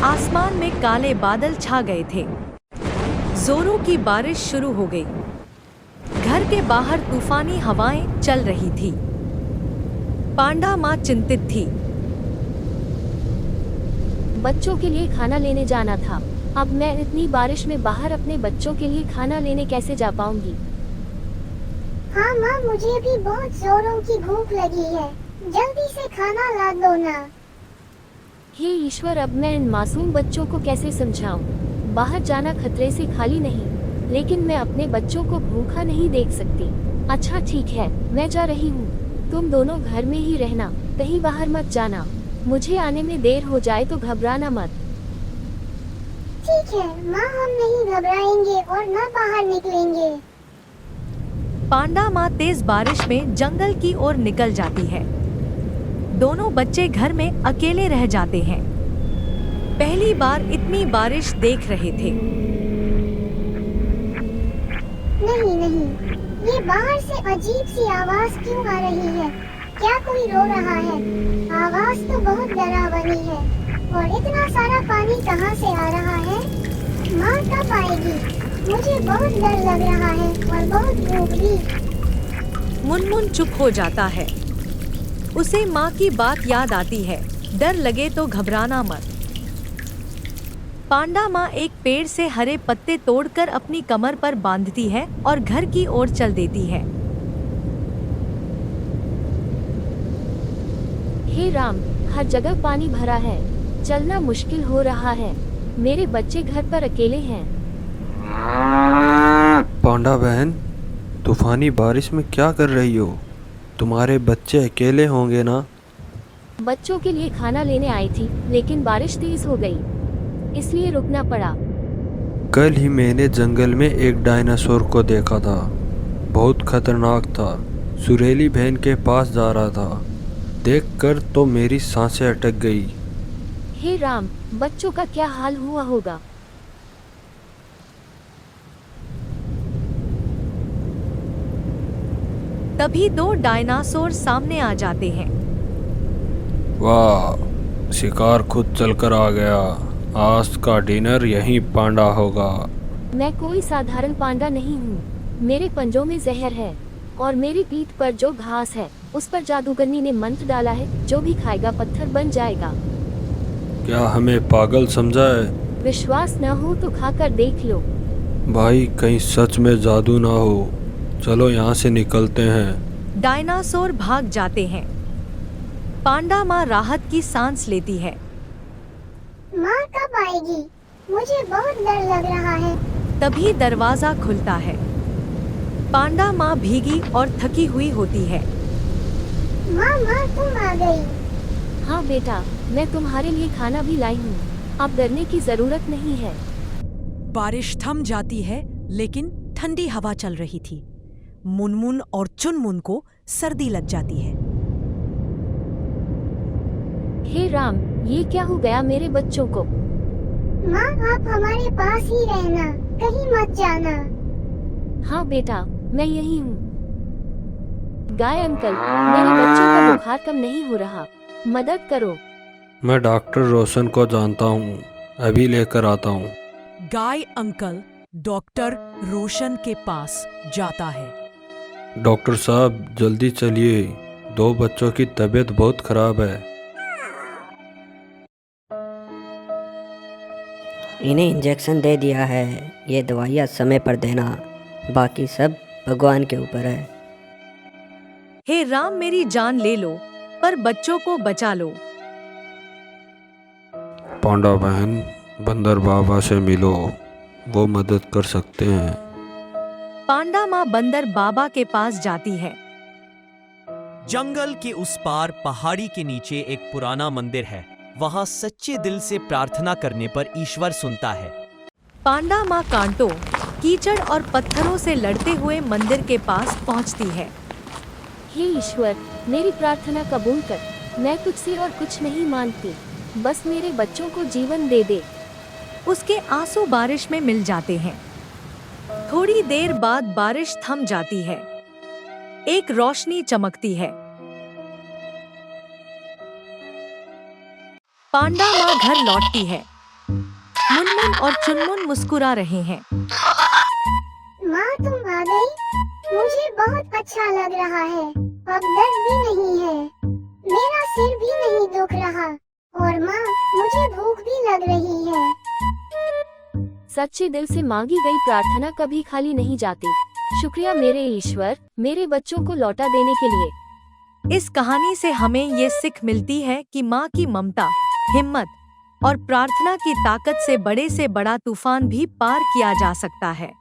आसमान में काले बादल छा गए थे। जोरों की बारिश शुरू हो गई। घर के बाहर तूफानी हवाएं चल रही थी। पांडा माँ चिंतित थी। बच्चों के लिए खाना लेने जाना था। अब मैं इतनी बारिश में बाहर अपने बच्चों के लिए खाना लेने कैसे जा पाऊंगी? हाँ माँ, मुझे भी बहुत जोरों की भूख लगी है। जल्दी से खाना ला दो ना। हे ईश्वर, अब मैं इन मासूम बच्चों को कैसे समझाऊं? बाहर जाना खतरे से खाली नहीं, लेकिन मैं अपने बच्चों को भूखा नहीं देख सकती। अच्छा ठीक है, मैं जा रही हूँ। तुम दोनों घर में ही रहना, कहीं बाहर मत जाना। मुझे आने में देर हो जाए तो घबराना मत। ठीक है माँ, हम नहीं घबराएंगे और न बाहर निकलेंगे। पांडा माँ तेज बारिश में जंगल की ओर निकल जाती है। दोनों बच्चे घर में अकेले रह जाते हैं। पहली बार इतनी बारिश देख रहे थे। नहीं नहीं, ये बाहर से अजीब सी आवाज क्यों आ रही है? क्या कोई रो रहा है? आवाज तो बहुत डरावनी है। और इतना सारा पानी कहाँ से आ रहा है? माँ कब आएगी? मुझे बहुत डर लग रहा है और बहुत भूख भी। मुनमुन चुप हो जाता है। उसे माँ की बात याद आती है, डर लगे तो घबराना मत। पांडा माँ एक पेड़ से हरे पत्ते तोड़कर अपनी कमर पर बांधती है और घर की ओर चल देती है। हे राम, हर जगह पानी भरा है, चलना मुश्किल हो रहा है। मेरे बच्चे घर पर अकेले हैं। पांडा बहन, तूफानी बारिश में क्या कर रही हो? तुम्हारे बच्चे अकेले होंगे ना? बच्चों के लिए खाना लेने आई थी, लेकिन बारिश तेज हो गई, इसलिए रुकना पड़ा। कल ही मैंने जंगल में एक डायनासोर को देखा था। बहुत खतरनाक था। सुरेली बहन के पास जा रहा था। देखकर तो मेरी सांसें अटक गई। हे राम, बच्चों का क्या हाल हुआ होगा? तभी दो डायनासोर सामने आ जाते हैं। वाह, शिकार खुद चलकर आ गया। आज का डिनर यहीं पांडा होगा। मैं कोई साधारण पांडा नहीं हूँ। मेरे पंजों में जहर है और मेरी पीठ पर जो घास है उस पर जादूगरनी ने मंत्र डाला है, जो भी खाएगा पत्थर बन जाएगा। क्या हमें पागल समझा है? विश्वास न हो तो खाकर देख लो। भाई, कहीं सच में जादू ना हो। चलो यहाँ से निकलते हैं। डायनासोर भाग जाते हैं। पांडा माँ राहत की सांस लेती है। माँ कब आएगी? मुझे बहुत डर लग रहा है। तभी दरवाजा खुलता है। पांडा माँ भीगी और थकी हुई होती है। माँ तुम आ गई। हाँ बेटा, मैं तुम्हारे लिए खाना भी लाई हूँ। अब डरने की जरूरत नहीं है। बारिश थम जाती है, लेकिन ठंडी हवा चल रही थी। मुनमुन और चुनमुन को सर्दी लग जाती है। हे राम, ये क्या हो गया मेरे बच्चों को? माँ आप हमारे पास ही रहना, कहीं मत जाना। हाँ बेटा, मैं यही हूँ। गाय अंकल, मेरे बच्चों का बुखार कम नहीं हो रहा, मदद करो। मैं डॉक्टर रोशन को जानता हूँ, अभी लेकर आता हूँ। गाय अंकल डॉक्टर रोशन के पास जाता है। डॉक्टर साहब, जल्दी चलिए, दो बच्चों की तबीयत बहुत खराब है। इन्हें इंजेक्शन दे दिया है। ये दवाइयाँ समय पर देना, बाकी सब भगवान के ऊपर है। हे राम, मेरी जान ले लो, पर बच्चों को बचा लो। पांडा बहन, बंदर बाबा से मिलो, वो मदद कर सकते हैं। पांडा माँ बंदर बाबा के पास जाती है। जंगल के उस पार पहाड़ी के नीचे एक पुराना मंदिर है। वहां सच्चे दिल से प्रार्थना करने पर ईश्वर सुनता है। पांडा माँ कांटों, कीचड़ और पत्थरों से लड़ते हुए मंदिर के पास पहुँचती है। हे ईश्वर, मेरी प्रार्थना कबूल कर। मैं तुझसे और कुछ नहीं मांगती, बस मेरे बच्चों को जीवन दे दे। उसके आंसू बारिश में मिल जाते हैं। थोड़ी देर बाद बारिश थम जाती है। एक रोशनी चमकती है। पांडा माँ घर लौटती है। मुनमुन और चुनमुन मुस्कुरा रहे हैं। माँ तुम आ गई, मुझे बहुत अच्छा लग रहा है। अब दर्द भी नहीं है, मेरा सिर भी नहीं दुख रहा, और माँ मुझे भूख भी लग रही है। सच्चे दिल से मांगी गई प्रार्थना कभी खाली नहीं जाती। शुक्रिया मेरे ईश्वर, मेरे बच्चों को लौटा देने के लिए। इस कहानी से हमें ये सीख मिलती है कि माँ की ममता, हिम्मत और प्रार्थना की ताकत से बड़ा तूफान भी पार किया जा सकता है।